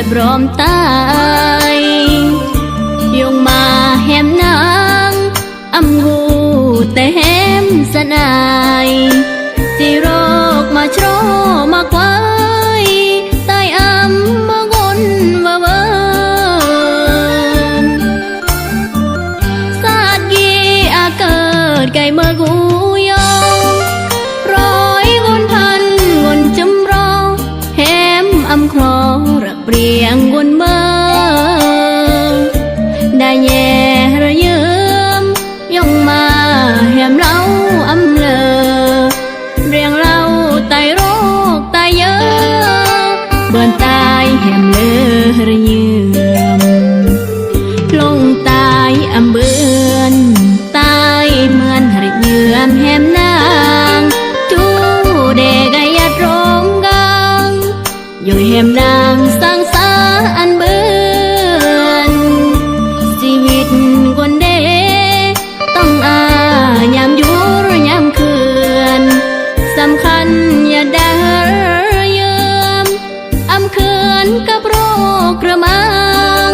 ดบรอมตายยงมาแหมนางอำงูแต่แหมสนายสิโรคมาโชมาควายตายอำมางนมาเวินสาดกีอาเกิดไก่เมื่อกูยองร้อยวนพันวนจำรอแหมอำคลอระเปรียงวนเมื่อได้แย่ระเยิมยงมาแหมเล่าอำเลอเรียงเล่าตายโรคตายเยอะเบิ่นตายแหมเลอระเยิมลงตายอำเบือนตายเหมือนระเยิมแหมนางจูเดกยัดรมกังอยู่แหมนางสร้างสาอันเบือนชีวิตคนเดต้องอายามอยู่หรือยามคืนสำคัญอย่าได้เยิมอำคืนกับโรคกระมัง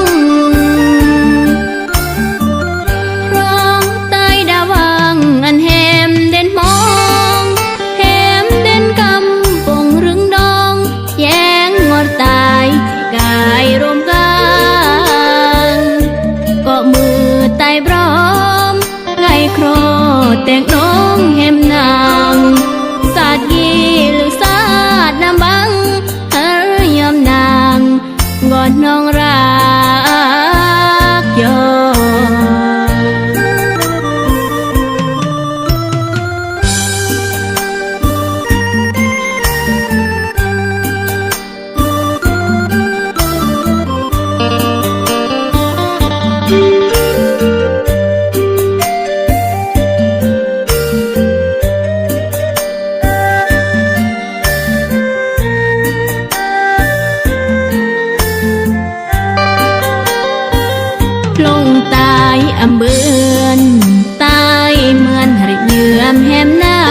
ร้องตายดาวังอันแหมเด่นมองแหมเด่นกำปงรึงดองแย้งงอดตายที่กายรวมกันก็มือตายพร้อมไงโครแตกน้องแหมนางสาดกีหรือสาดน้ำบังเฮยอมนางกอดน้องรักยอลงตายอำเบือนตายเหมือนระเยือมแหมนา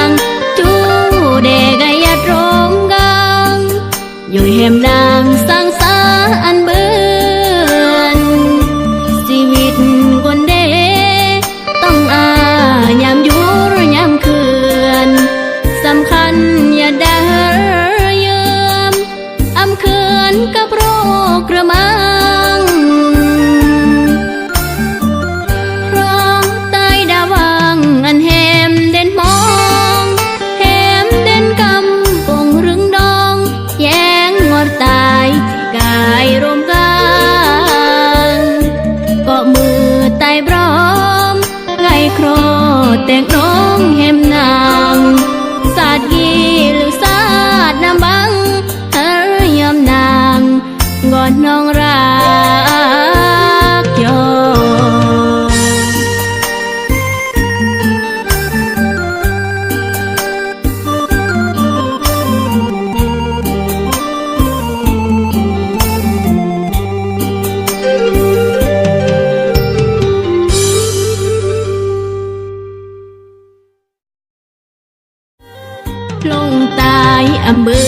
งจูเดกยัดรมกังอยู่แหมนางสร้างสาอันเบือนชีวิตคนเดต้องอายามอยู่หรือยามคืนสำคัญอย่าได้เยิมอำคืนกับโรคกระมังร้องตายดาวังอันแหมเด่นมองแหมเด่นกำปงรึงดองแย้งงอดตายที่กายรวมกันก็มือตายพร้อมไงโครแตกน้องแหมนางสาดกีหรือสาดน้ำบังเฮยอมนางกอดน้องรักยอลงตายอำเบื